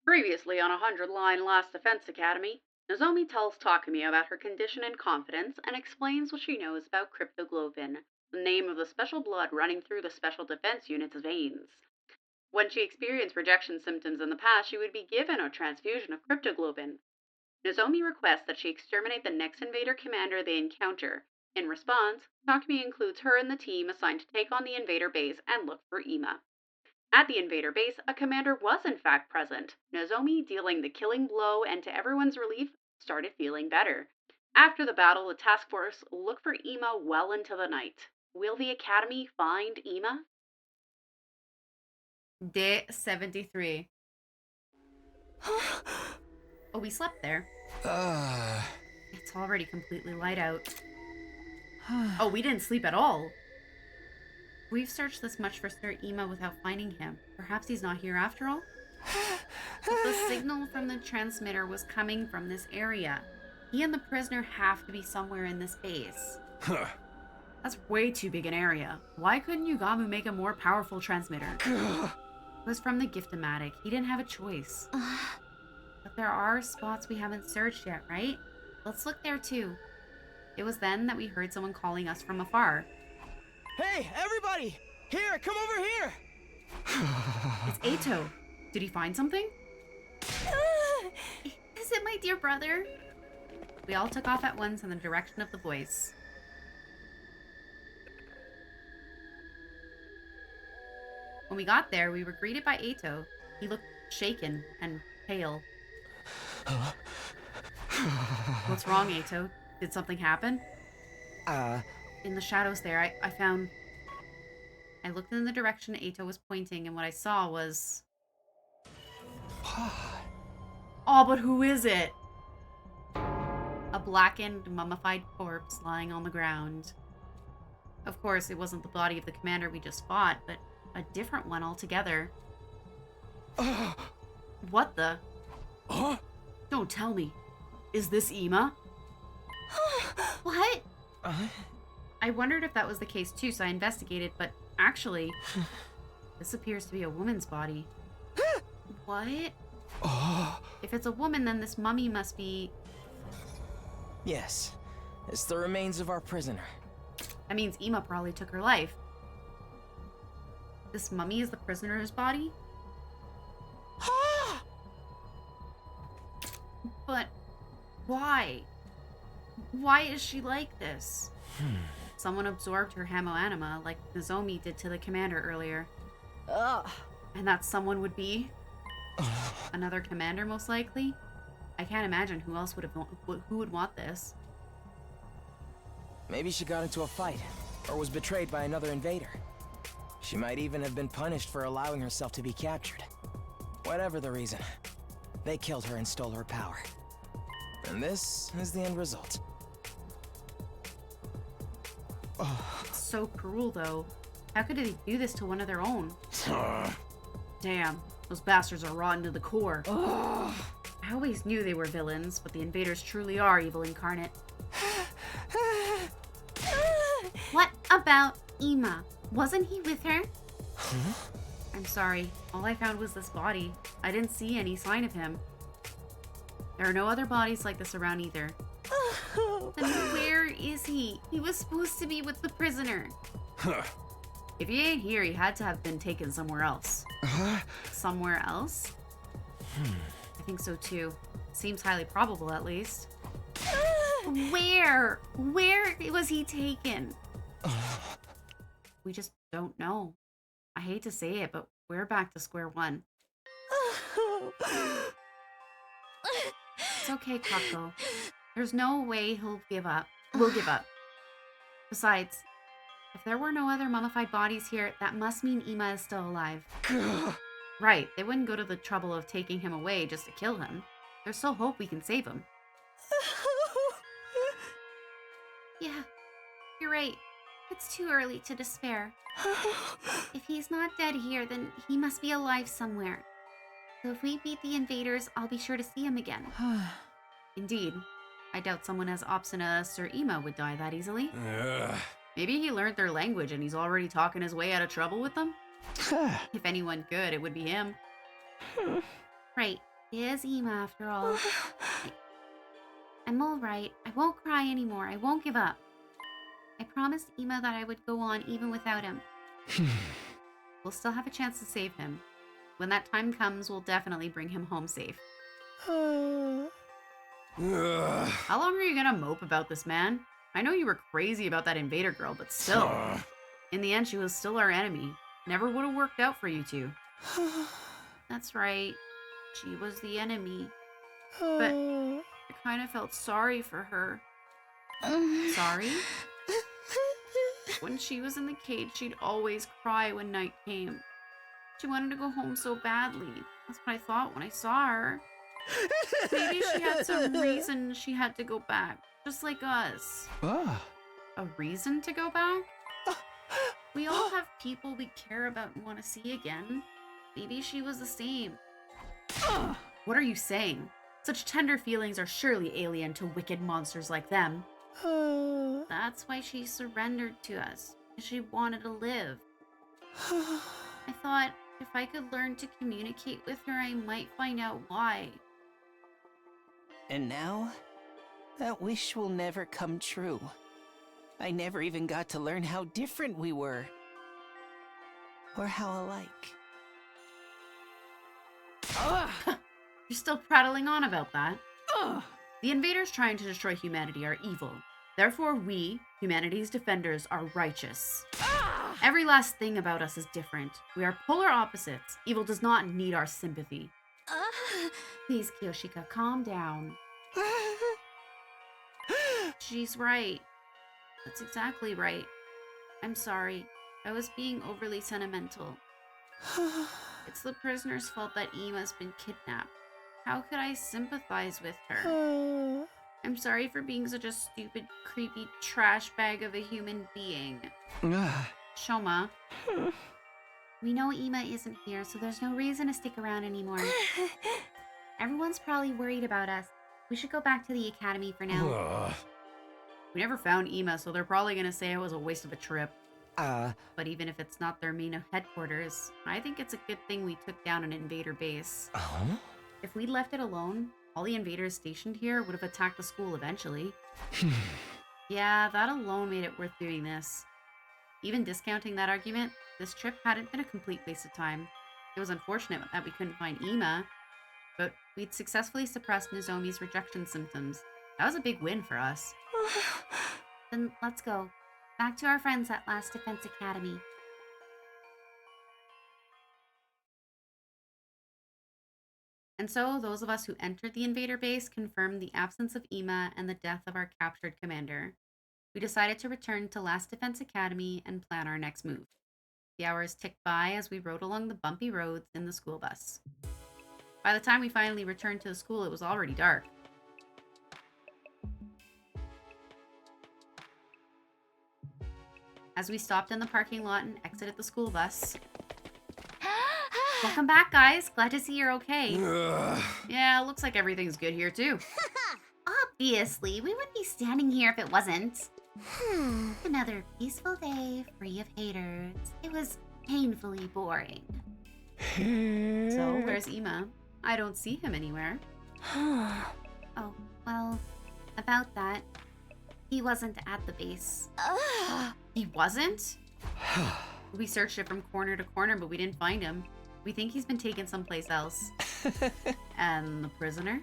Previously on a 100-line Last Defense Academy, Nozomi tells Takumi about her condition and confidence and explains what she knows about cryptoglobin, the name of the special blood running through the Special Defense Unit's veins. When she experienced rejection symptoms in the past, she would be given a transfusion of cryptoglobin. Nozomi requests that she exterminate the next invader commander they encounter. In response, Takumi includes her in the team assigned to take on the invader base and look for Ima. At the invader base, a commander was in fact present. Nozomi, dealing the killing blow and to everyone's relief, started feeling better. After the battle, the task force looked for Ima well into the night. Will the Academy find Ima? Day 73. Oh, we slept there. It's already completely light out. Oh, we didn't sleep at all. We've searched this much for Sir Ima without finding him. Perhaps he's not here after all? But the signal from the transmitter was coming from this area. He and the prisoner have to be somewhere in this base. That's way too big an area. Why couldn't Yugamu make a more powerful transmitter? It was from the Gift-O-Matic. He didn't have a choice. But there are spots we haven't searched yet, right? Let's look there too. It was then that we heard someone calling us from afar. Hey, everybody! Here, come over here! It's Ato. Did he find something? Is it my dear brother? We all took off at once in the direction of the voice. When we got there, we were greeted by Ato. He looked shaken and pale. What's wrong, Ato? Did something happen? In the shadows there, I found... I looked in the direction Ato was pointing, and what I saw was... Oh, but who is it? A blackened, mummified corpse lying on the ground. Of course, it wasn't the body of the commander we just fought, but a different one altogether. What the? Don't tell me. Is this Ima? What? I wondered if that was the case too, so I investigated, but actually, this appears to be a woman's body. What? If it's a woman, then this mummy must be... Yes, it's the remains of our prisoner. That means Ima probably took her life. This mummy is the prisoner's body? But why? Why is she like this? Someone absorbed her hamo-anima like Nozomi did to the commander earlier. And that someone would be? Another commander, most likely? I can't imagine who else who would want this. Maybe she got into a fight, or was betrayed by another invader. She might even have been punished for allowing herself to be captured. Whatever the reason, they killed her and stole her power. And this is the end result. So cruel, though. How could they do this to one of their own? Damn, those bastards are rotten to the core. I always knew they were villains, but the invaders truly are evil incarnate. What about Ima? Wasn't he with her? I'm sorry. All I found was this body. I didn't see any sign of him. There are no other bodies like this around either. Then where is he? He was supposed to be with the prisoner. If he ain't here, he had to have been taken somewhere else. Somewhere else? I think so too. Seems highly probable, at least. Where? Where was he taken? We just don't know. I hate to say it, but we're back to square one. It's okay, Kako. There's no way he'll give up. We'll give up. Besides, if there were no other mummified bodies here, that must mean Ima is still alive. Right, they wouldn't go to the trouble of taking him away just to kill him. There's still hope we can save him. Yeah, you're right. It's too early to despair. If he's not dead here, then he must be alive somewhere. So if we beat the invaders, I'll be sure to see him again. Indeed. I doubt someone as obstinate as Sir Ima would die that easily. Maybe he learned their language and he's already talking his way out of trouble with them? If anyone could, it would be him. Right. It is Ema after all. I'm alright. I won't cry anymore. I won't give up. I promised Ema that I would go on even without him. We'll still have a chance to save him. When that time comes, we'll definitely bring him home safe. How long are you gonna mope about this, man? I know you were crazy about that invader girl, but still. In the end, she was still our enemy. Never would have worked out for you two. That's right. She was the enemy. But I kind of felt sorry for her. Sorry? When she was in the cage, she'd always cry when night came. She wanted to go home so badly. That's what I thought when I saw her. Maybe she had some reason she had to go back, just like us. A reason to go back? We all have people we care about and want to see again. Maybe she was the same. What are you saying? Such tender feelings are surely alien to wicked monsters like them. That's why she surrendered to us, because she wanted to live. I thought if I could learn to communicate with her, I might find out why. And now, that wish will never come true. I never even got to learn how different we were. Or how alike. You're still prattling on about that. The invaders trying to destroy humanity are evil. Therefore we, humanity's defenders, are righteous. Every last thing about us is different. We are polar opposites. Evil does not need our sympathy. Please, Kiyoshika, calm down. She's right. That's exactly right. I'm sorry. I was being overly sentimental. It's the prisoner's fault that Ema's been kidnapped. How could I sympathize with her? I'm sorry for being such a stupid, creepy trash bag of a human being. Shoma. We know Ema isn't here, so there's no reason to stick around anymore. Everyone's probably worried about us. We should go back to the academy for now. We never found Ema, so they're probably gonna say it was a waste of a trip. But even if it's not their main headquarters, I think it's a good thing we took down an invader base. If we'd left it alone, all the invaders stationed here would have attacked the school eventually. Yeah, that alone made it worth doing this. Even discounting that argument, this trip hadn't been a complete waste of time. It was unfortunate that we couldn't find Ema, but we'd successfully suppressed Nozomi's rejection symptoms. That was a big win for us. Then let's go. Back to our friends at Last Defense Academy. And so, those of us who entered the invader base confirmed the absence of Ema and the death of our captured commander. We decided to return to Last Defense Academy and plan our next move. The hours ticked by as we rode along the bumpy roads in the school bus. By the time we finally returned to the school, it was already dark. As we stopped in the parking lot and exited the school bus. Welcome back, guys. Glad to see you're okay. Yeah, looks like everything's good here, too. Obviously, we wouldn't be standing here if it wasn't. Another peaceful day, free of haters. It was painfully boring. So, where's Ema? I don't see him anywhere. Oh, well, about that, he wasn't at the base. He wasn't? We searched it from corner to corner, but we didn't find him. We think he's been taken someplace else. And the prisoner?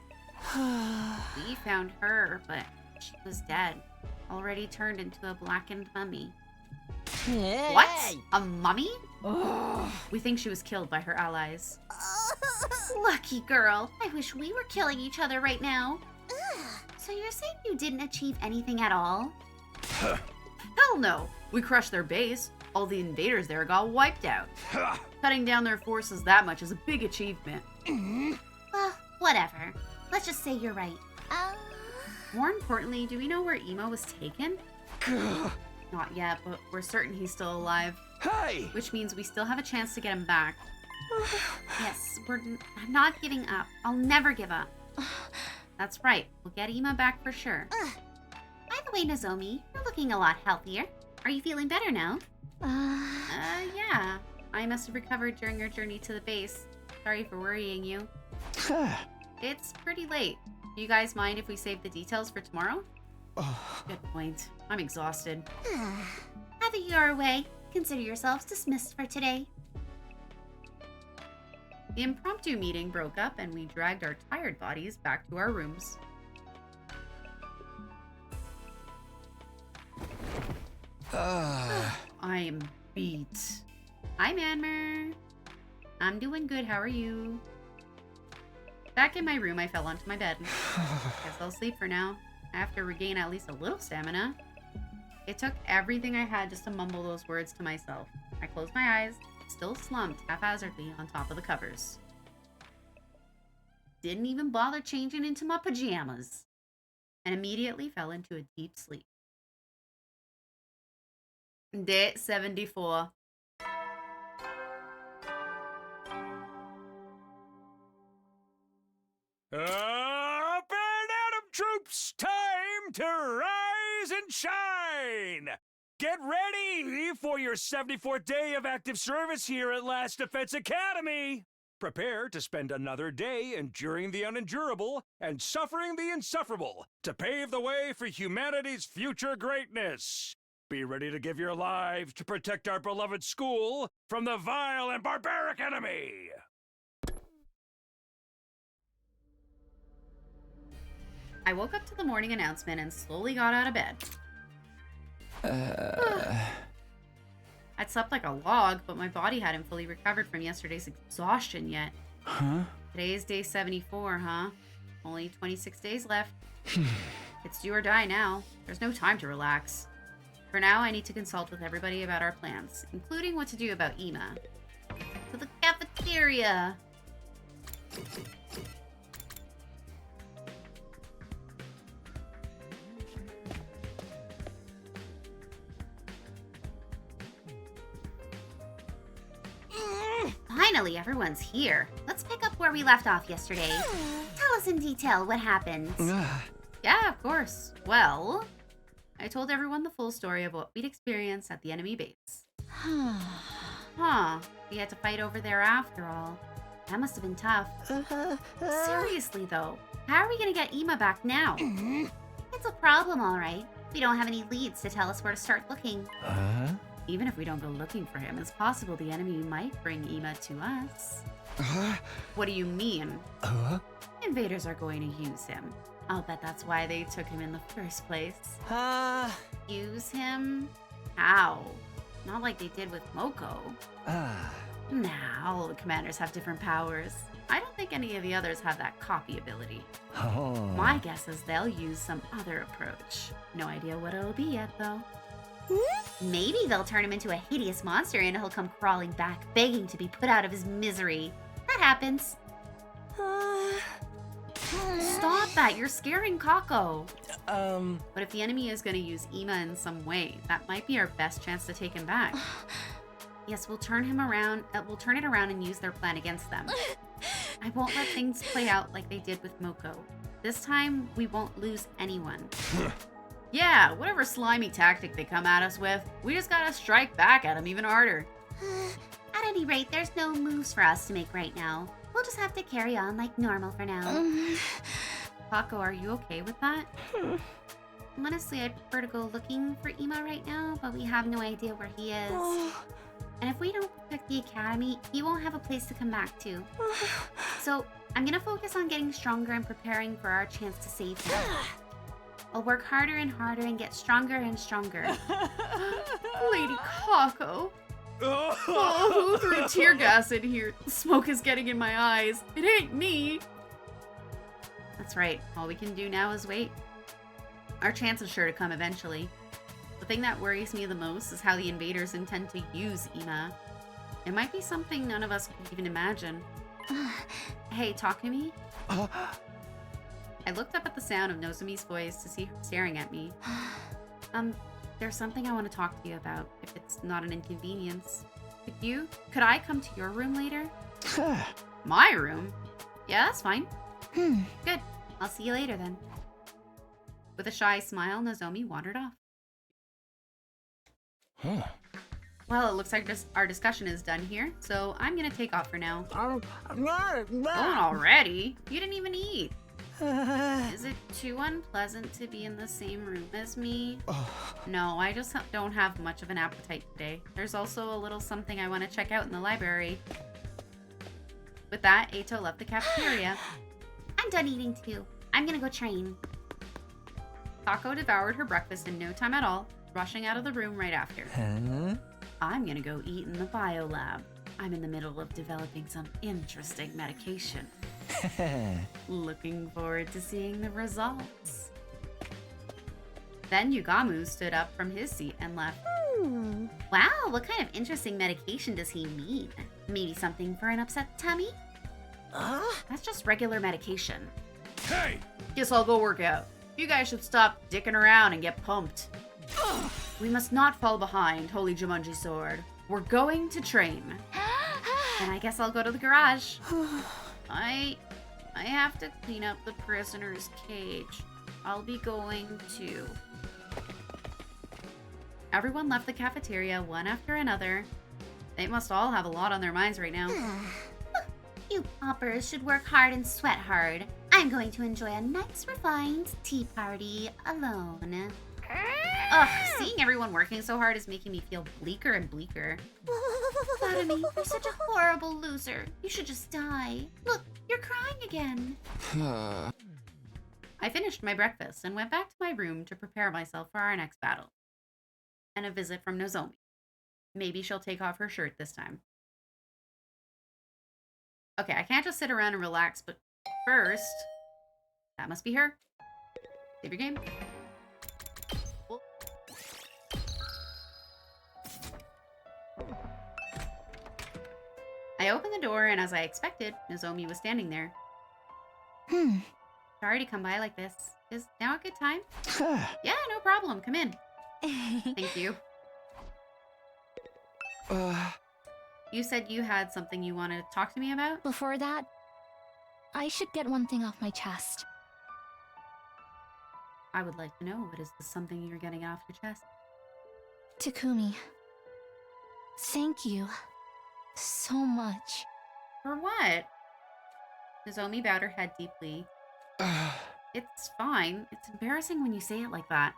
We found her, but she was dead. Already turned into a blackened mummy. What? A mummy? We think she was killed by her allies. Lucky girl. I wish we were killing each other right now. So you're saying you didn't achieve anything at all? Hell no! We crushed their base. All the invaders there got wiped out. Cutting down their forces that much is a big achievement. Well, whatever. Let's just say you're right. More importantly, do we know where Ema was taken? Not yet, but we're certain he's still alive. Hey! Which means we still have a chance to get him back. Yes, I'm not giving up. I'll never give up. That's right. We'll get Ema back for sure. By the way, Nozomi, you're looking a lot healthier. Are you feeling better now? Yeah. I must have recovered during your journey to the base. Sorry for worrying you. It's pretty late. Do you guys mind if we save the details for tomorrow? Good point. I'm exhausted. Have it your way. Consider yourselves dismissed for today. The impromptu meeting broke up and we dragged our tired bodies back to our rooms. I am beat. Hi, Manmer. I'm doing good. How are you? Back in my room, I fell onto my bed. Guess I'll sleep for now. I have to regain at least a little stamina. It took everything I had just to mumble those words to myself. I closed my eyes, still slumped haphazardly on top of the covers. Didn't even bother changing into my pajamas, and immediately fell into a deep sleep. Day 74. Up and atom troops, time to rise and shine! Get ready for your 74th day of active service here at Last Defense Academy! Prepare to spend another day enduring the unendurable and suffering the insufferable to pave the way for humanity's future greatness. Be ready to give your lives to protect our beloved school from the vile and barbaric enemy! I woke up to the morning announcement and slowly got out of bed. I'd slept like a log, but my body hadn't fully recovered from yesterday's exhaustion yet. Huh? Today is day 74, huh? Only 26 days left. It's do or die now. There's no time to relax. For now, I need to consult with everybody about our plans, including what to do about Ema. To the cafeteria! Finally, everyone's here. Let's pick up where we left off yesterday. Tell us in detail what happened. Yeah, of course. Well, I told everyone the full story of what we'd experienced at the enemy base. Huh, we had to fight over there after all. That must have been tough. Seriously, though, how are we gonna get Ema back now? It's a problem, all right. We don't have any leads to tell us where to start looking. Even if we don't go looking for him, it's possible the enemy might bring Ema to us. What do you mean? Invaders are going to use him. I'll bet that's why they took him in the first place. Use him? How? Not like they did with Moko. Nah, all the commanders have different powers. I don't think any of the others have that copy ability. My guess is they'll use some other approach. No idea what it'll be yet, though. Maybe they'll turn him into a hideous monster and he'll come crawling back, begging to be put out of his misery. That happens. Stop that! You're scaring Kako! Um... But if the enemy is going to use Ema in some way, that might be our best chance to take him back. Yes, we'll turn him around. We'll turn it around and use their plan against them. I won't let things play out like they did with Moko. This time, we won't lose anyone. Yeah, whatever slimy tactic they come at us with, we just gotta strike back at them even harder. At any rate, there's no moves for us to make right now. We'll just have to carry on like normal for now. Kako, are you okay with that? Honestly, I'd prefer to go looking for Ema right now, but we have no idea where he is. And if we don't protect the academy, he won't have a place to come back to. So, I'm gonna focus on getting stronger and preparing for our chance to save him. I'll work harder and harder and get stronger and stronger. Lady Kako! Oh, who threw tear gas in here? The smoke is getting in my eyes. It ain't me! That's right. All we can do now is wait. Our chance is sure to come eventually. The thing that worries me the most is how the invaders intend to use Ema. It might be something none of us could even imagine. Hey, talk to me? I looked up at the sound of Nozomi's voice to see her staring at me. There's something I want to talk to you about, if it's not an inconvenience. Could I come to your room later? My room? Yeah, that's fine. Good. I'll see you later then. With a shy smile, Nozomi wandered off. Well, it looks like our discussion is done here, so I'm gonna take off for now. Going already? You didn't even eat. Is it too unpleasant to be in the same room as me? No, I just don't have much of an appetite today. There's also a little something I want to check out in the library. With that, Ato left the cafeteria. I'm done eating too. I'm gonna go train. Taco devoured her breakfast in no time at all, rushing out of the room right after. Huh? I'm gonna go eat in the biolab. I'm in the middle of developing some interesting medication. Looking forward to seeing the results. Then Yugamu stood up from his seat and left. Wow, what kind of interesting medication does he mean? Maybe something for an upset tummy? That's just regular medication. Hey! Guess I'll go work out. You guys should stop dicking around and get pumped. We must not fall behind, Holy Jumanji Sword. We're going to train. And I guess I'll go to the garage. I have to clean up the prisoner's cage. I'll be going too. Everyone left the cafeteria one after another. They must all have a lot on their minds right now. You paupers should work hard and sweat hard. I'm going to enjoy a nice refined tea party alone. Ugh, seeing everyone working so hard is making me feel bleaker and bleaker. Botany, you're such a horrible loser. You should just die. Look, you're crying again. I finished my breakfast and went back to my room to prepare myself for our next battle. And a visit from Nozomi. Maybe she'll take off her shirt this time. Okay, I can't just sit around and relax, but first... That must be her. Save your game. I opened the door, and as I expected, Nozomi was standing there. Sorry to come by like this. Is now a good time? Yeah, no problem. Come in. Thank you. You said you had something you wanted to talk to me about? Before that, I should get one thing off my chest. I would like to know, what is this something you're getting off your chest? Takumi, thank you so much. For what? Nozomi bowed her head deeply. It's fine. It's embarrassing when you say it like that.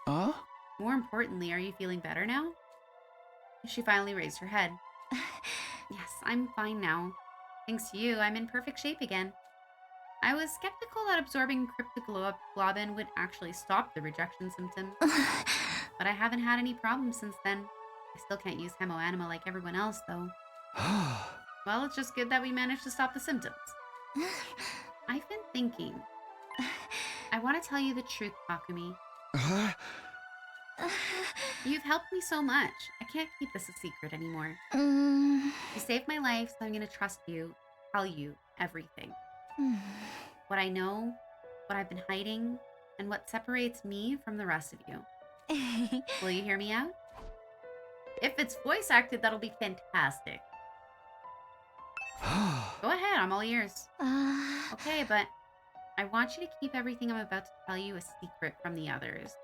More importantly, are you feeling better now? She finally raised her head. Yes, I'm fine now. Thanks to you, I'm in perfect shape again. I was skeptical that absorbing cryptoglobin would actually stop the rejection symptoms, but I haven't had any problems since then. I still can't use chemoanima like everyone else, though. Well, it's just good that we managed to stop the symptoms. I've been thinking. I want to tell you the truth, Takumi. You've helped me so much. I can't keep this a secret anymore. You saved my life, so I'm going to trust you, tell you everything. What I know, what I've been hiding, and what separates me from the rest of you. Will you hear me out? If it's voice acted, that'll be fantastic. Go ahead, I'm all ears. Okay, but I want you to keep everything I'm about to tell you a secret from the others.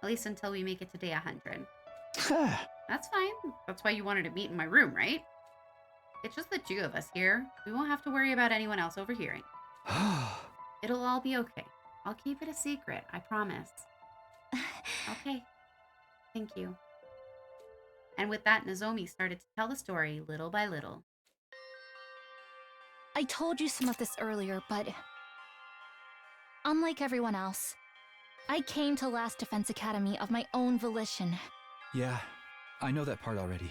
At least until we make it to day 100. That's fine. That's why you wanted to meet in my room, right? It's just the two of us here. We won't have to worry about anyone else overhearing. It'll all be okay. I'll keep it a secret, I promise. Okay. Thank you. And with that, Nozomi started to tell the story little by little. I told you some of this earlier, but unlike everyone else, I came to Last Defense Academy of my own volition. Yeah, I know that part already.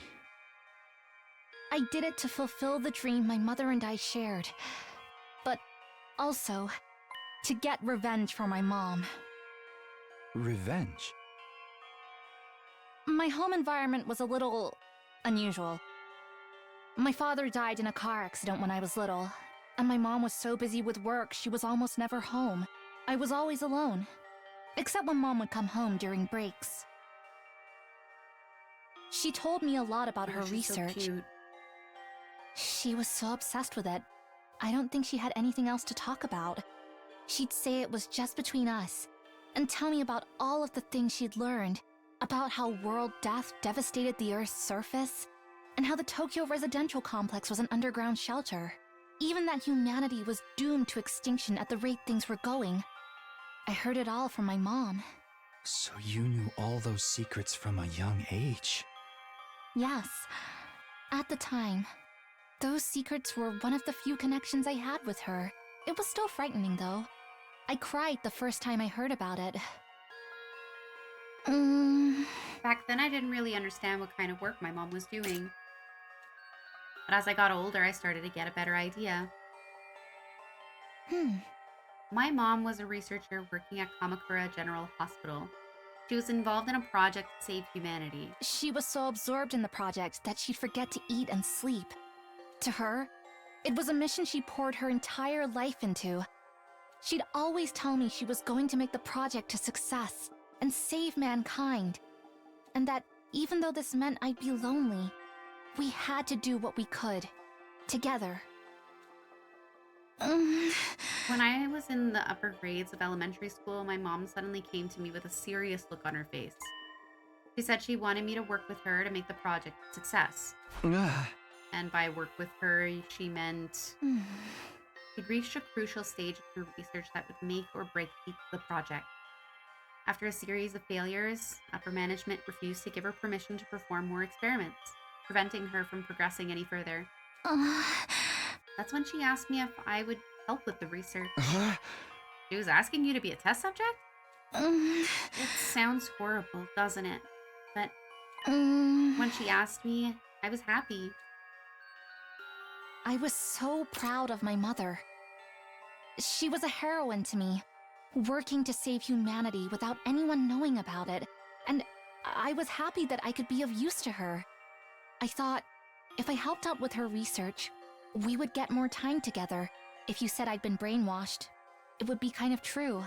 I did it to fulfill the dream my mother and I shared, but also to get revenge for my mom. Revenge? My home environment was a little unusual. My father died in a car accident when I was little, and my mom was so busy with work she was almost never home. I was always alone, except when Mom would come home during breaks. She told me a lot about her research. So cute. She was so obsessed with it, I don't think she had anything else to talk about. She'd say it was just between us, and tell me about all of the things she'd learned, about how world death devastated the Earth's surface, and how the Tokyo residential complex was an underground shelter. Even that humanity was doomed to extinction at the rate things were going. I heard it all from my mom. So you knew all those secrets from a young age? Yes. At the time. Those secrets were one of the few connections I had with her. It was still frightening, though. I cried the first time I heard about it. Back then, I didn't really understand what kind of work my mom was doing. But as I got older, I started to get a better idea. My mom was a researcher working at Kamakura General Hospital. She was involved in a project to save humanity. She was so absorbed in the project that she'd forget to eat and sleep. To her, it was a mission she poured her entire life into. She'd always tell me she was going to make the project a success and save mankind. And that even though this meant I'd be lonely, we had to do what we could. Together. When I was in the upper grades of elementary school, my mom suddenly came to me with a serious look on her face. She said she wanted me to work with her to make the project a success. And by work with her, she meant she'd reached a crucial stage in her research that would make or break the project. After a series of failures, upper management refused to give her permission to perform more experiments, preventing her from progressing any further. That's when she asked me if I would help with the research. She was asking you to be a test subject? It sounds horrible, doesn't it? But when she asked me, I was happy. I was so proud of my mother. She was a heroine to me, working to save humanity without anyone knowing about it, and I was happy that I could be of use to her. I thought, if I helped out with her research, we would get more time together. If you said I'd been brainwashed, it would be kind of true.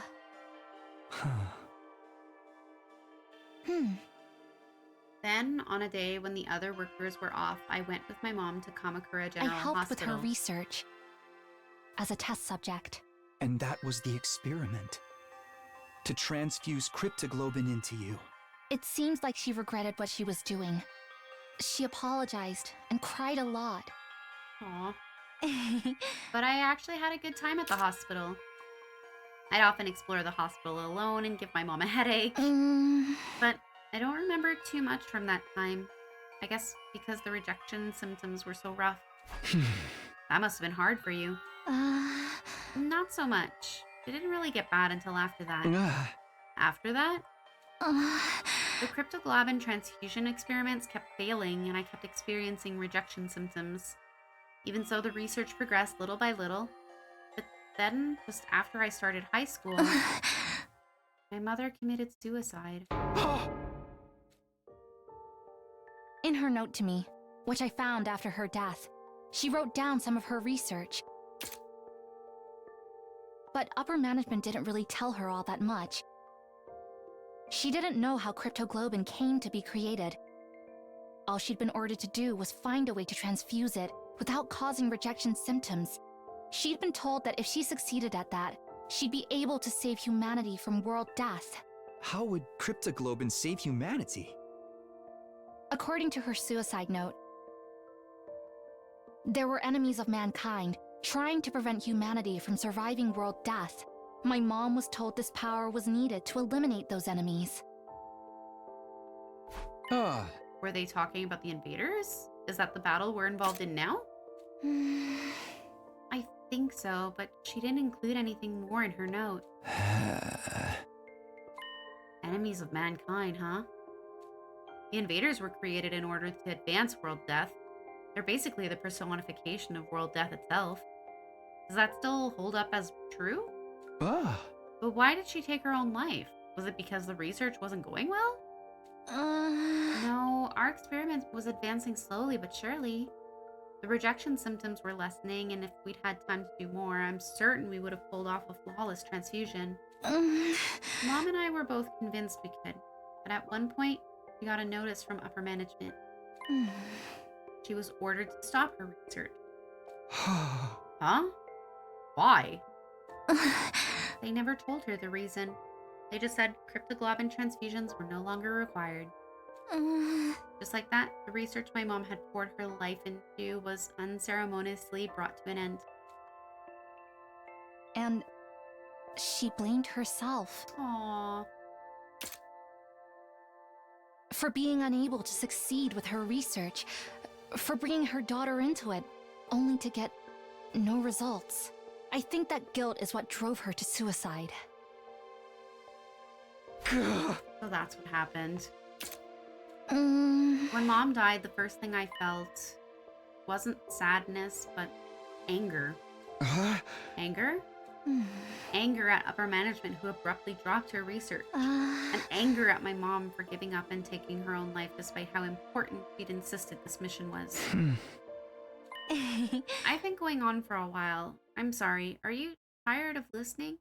Then, on a day when the other workers were off, I went with my mom to Kamakura General I helped with Hospital. her research as a test subject. And that was the experiment. To transfuse cryptoglobin into you. It seems like she regretted what she was doing. She apologized and cried a lot. Aw. But I actually had a good time at the hospital. I'd often explore the hospital alone and give my mom a headache. But I don't remember too much from that time. I guess because the rejection symptoms were so rough. That must have been hard for you. Not so much. It didn't really get bad until after that. After that? The cryptoglobin transfusion experiments kept failing, and I kept experiencing rejection symptoms. Even so, the research progressed little by little. But then, just after I started high school, my mother committed suicide. In her note to me, which I found after her death, she wrote down some of her research. But upper management didn't really tell her all that much. She didn't know how cryptoglobin came to be created. All she'd been ordered to do was find a way to transfuse it without causing rejection symptoms. She'd been told that if she succeeded at that, she'd be able to save humanity from world death. How would cryptoglobin save humanity? According to her suicide note, there were enemies of mankind trying to prevent humanity from surviving world death. My mom was told this power was needed to eliminate those enemies. Were they talking about the invaders? Is that the battle we're involved in now? I think so, but she didn't include anything more in her note. Enemies of mankind, huh? The invaders were created in order to advance world death. They're basically the personification of world death itself. Does that still hold up as true? But why did she take her own life? Was it because the research wasn't going well? No, our experiment was advancing slowly but surely. The rejection symptoms were lessening, and if we'd had time to do more, I'm certain we would have pulled off a flawless transfusion. Mom and I were both convinced we could, but at one point, we got a notice from upper management. She was ordered to stop her research. Huh? Why? They never told her the reason. They just said cryptoglobin transfusions were no longer required. Just like that, the research my mom had poured her life into was unceremoniously brought to an end. And she blamed herself Aww. for being unable to succeed with her research, for bringing her daughter into it, only to get no results. I think that guilt is what drove her to suicide. So that's what happened. When Mom died, the first thing I felt wasn't sadness, but anger. Anger? Anger at upper management who abruptly dropped her research. And anger at my mom for giving up and taking her own life despite how important she'd insisted this mission was. I've been going on for a while. I'm sorry. Are you tired of listening?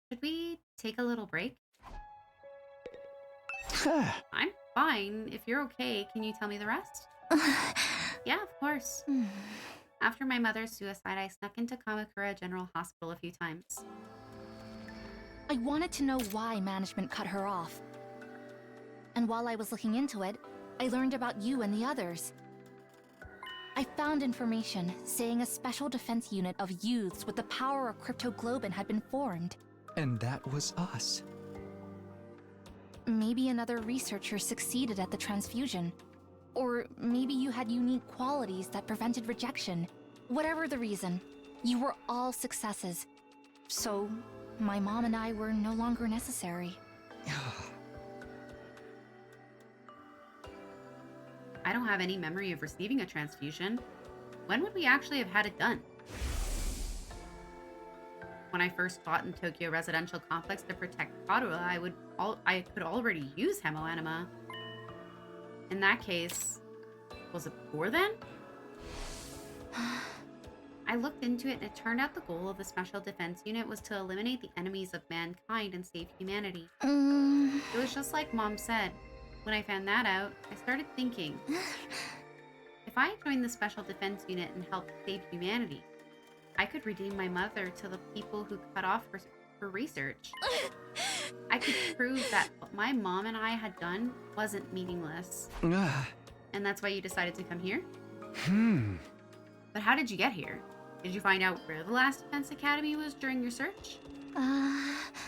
Should we take a little break? I'm fine. If you're okay, can you tell me the rest? Yeah, of course. After my mother's suicide, I snuck into Kamakura General Hospital a few times. I wanted to know why management cut her off. And while I was looking into it, I learned about you and the others. I found information saying a special defense unit of youths with the power of cryptoglobin had been formed. And that was us. Maybe another researcher succeeded at the transfusion. Or maybe you had unique qualities that prevented rejection. Whatever the reason, you were all successes. So, my mom and I were no longer necessary. I don't have any memory of receiving a transfusion. When would we actually have had it done? When I first fought in Tokyo Residential Complex to protect Padua, I could already use hemoanima. In that case, was it before then? I looked into it and it turned out the goal of the Special Defense Unit was to eliminate the enemies of mankind and save humanity. It was just like Mom said. When I found that out, I started thinking, if I joined the Special Defense Unit and helped save humanity, I could redeem my mother to the people who cut off her research. I could prove that what my mom and I had done wasn't meaningless. And that's why you decided to come here? But how did you get here? Did you find out where the last defense academy was during your search?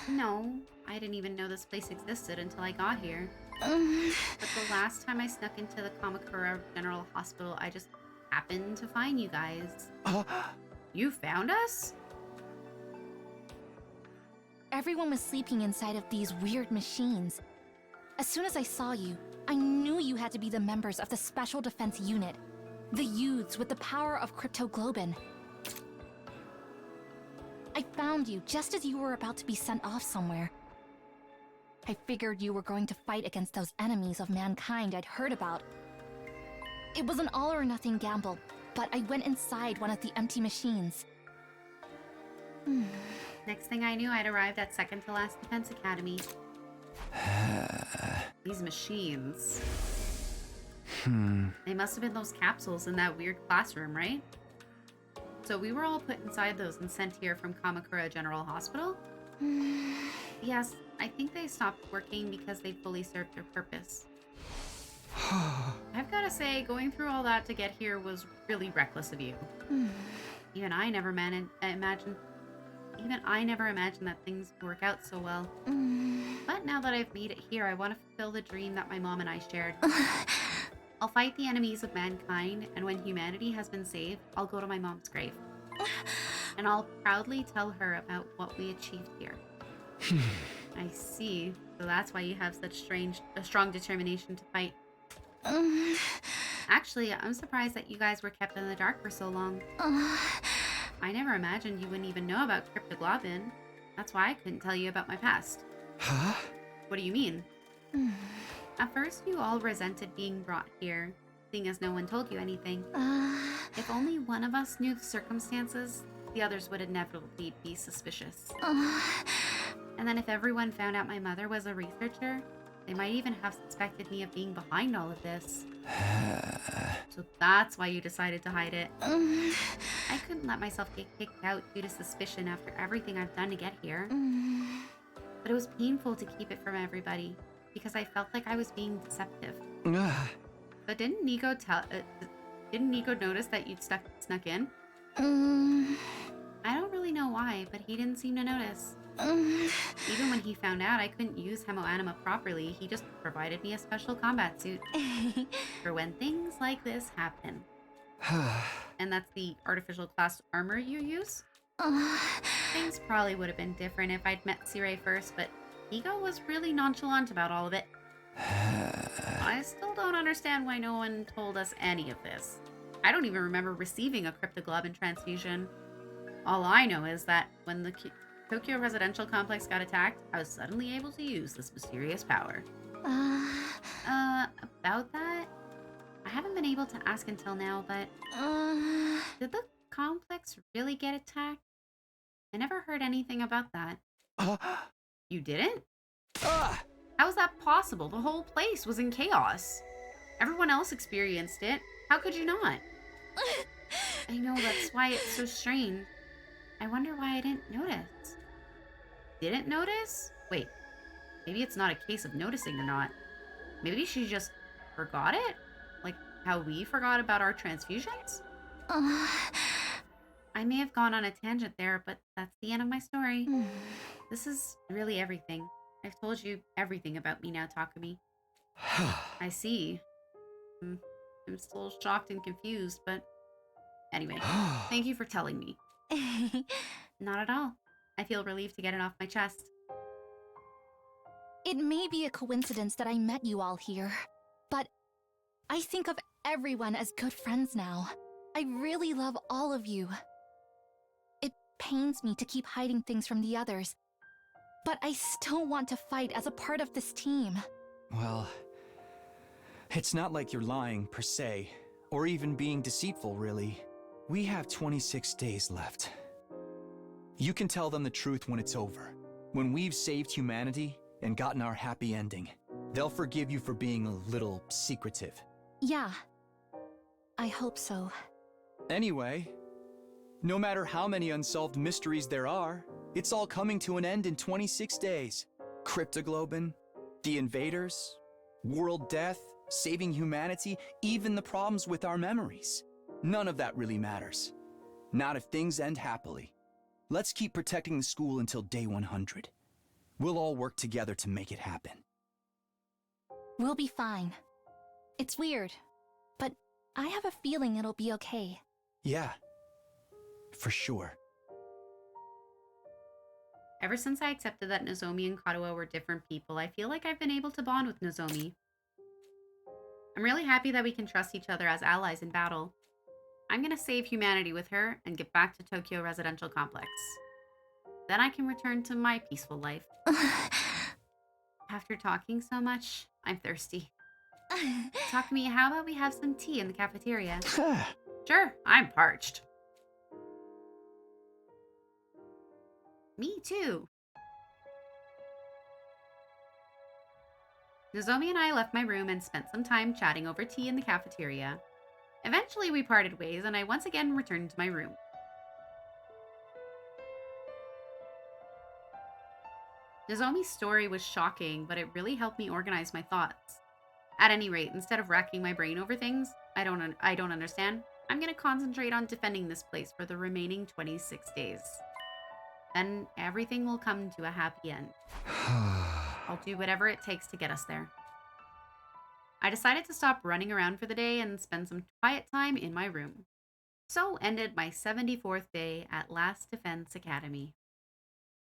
No, I didn't even know this place existed until I got here. But the last time I snuck into the Kamakura General Hospital, I just happened to find you guys. You found us? Everyone was sleeping inside of these weird machines. As soon as I saw you, I knew you had to be the members of the Special Defense Unit. The youths with the power of cryptoglobin. I found you just as you were about to be sent off somewhere. I figured you were going to fight against those enemies of mankind I'd heard about. It was an all-or-nothing gamble, but I went inside one of the empty machines. Next thing I knew, I'd arrived at second to last defense academy. These machines. They must have been those capsules in that weird classroom, right? So we were all put inside those and sent here from Kamakura General Hospital? Yes, I think they stopped working because they fully served their purpose. I've gotta say, going through all that to get here was really reckless of you. Even I never imagined that things would work out so well. But now that I've made it here, I want to fulfill the dream that my mom and I shared. I'll fight the enemies of mankind, and when humanity has been saved, I'll go to my mom's grave. And I'll proudly tell her about what we achieved here. I see. So that's why you have such a strong determination to fight. Actually, I'm surprised that you guys were kept in the dark for so long. I never imagined you wouldn't even know about cryptoglobin. That's why I couldn't tell you about my past. Huh? What do you mean? At first, you all resented being brought here, seeing as no one told you anything. If only one of us knew the circumstances, the others would inevitably be suspicious. And then if everyone found out my mother was a researcher, they might even have suspected me of being behind all of this. So that's why you decided to hide it. I couldn't let myself get kicked out due to suspicion after everything I've done to get here. But but it was painful to keep it from everybody because I felt like I was being deceptive. But didn't Nico notice that you'd snuck in? I don't really know why, but he didn't seem to notice. Even when he found out I couldn't use Hemoanima properly, he just provided me a special combat suit for when things like this happen. And that's the artificial class armor you use? Things probably would have been different if I'd met Sirei first, but Nico was really nonchalant about all of it. I still don't understand why no one told us any of this. I don't even remember receiving a cryptoglobin transfusion. All I know is that when the Tokyo residential complex got attacked, I was suddenly able to use this mysterious power. About that? I haven't been able to ask until now, but... Did the complex really get attacked? I never heard anything about that. You didn't? How's that possible? The whole place was in chaos. Everyone else experienced it. How could you not? I know, that's why it's so strange. I wonder why I didn't notice. Didn't notice? Wait, maybe it's not a case of noticing or not. Maybe she just forgot it? Like how we forgot about our transfusions? I may have gone on a tangent there, but that's the end of my story. This is really everything. I've told you everything about me now, Takumi. I see. I'm still shocked and confused, but anyway, thank you for telling me. Not at all. I feel relieved to get it off my chest. It may be a coincidence that I met you all here, but I think of everyone as good friends now. I really love all of you. It pains me to keep hiding things from the others, but I still want to fight as a part of this team. Well, it's not like you're lying, per se, or even being deceitful, really. We have 26 days left. You can tell them the truth when it's over. When we've saved humanity and gotten our happy ending, they'll forgive you for being a little secretive. Yeah, I hope so. Anyway, no matter how many unsolved mysteries there are, it's all coming to an end in 26 days. Cryptoglobin, the invaders, world death, saving humanity, even the problems with our memories. None of that really matters. Not if things end happily. Let's keep protecting the school until day 100. We'll all work together to make it happen. We'll be fine. It's weird, but I have a feeling it'll be okay. Yeah, for sure. Ever since I accepted that Nozomi and Kadoa were different people, I feel like I've been able to bond with Nozomi. I'm really happy that we can trust each other as allies in battle. I'm gonna save humanity with her and get back to Tokyo Residential Complex. Then I can return to my peaceful life. After talking so much, I'm thirsty. Takumi, how about we have some tea in the cafeteria? Sure, I'm parched. Me too. Nozomi and I left my room and spent some time chatting over tea in the cafeteria. Eventually we parted ways and I once again returned to my room. Nozomi's story was shocking, but it really helped me organize my thoughts. At any rate, instead of racking my brain over things I don't understand, I'm gonna concentrate on defending this place for the remaining 26 days. Then everything will come to a happy end. I'll do whatever it takes to get us there. I decided to stop running around for the day and spend some quiet time in my room. So ended my 74th day at Last Defense Academy.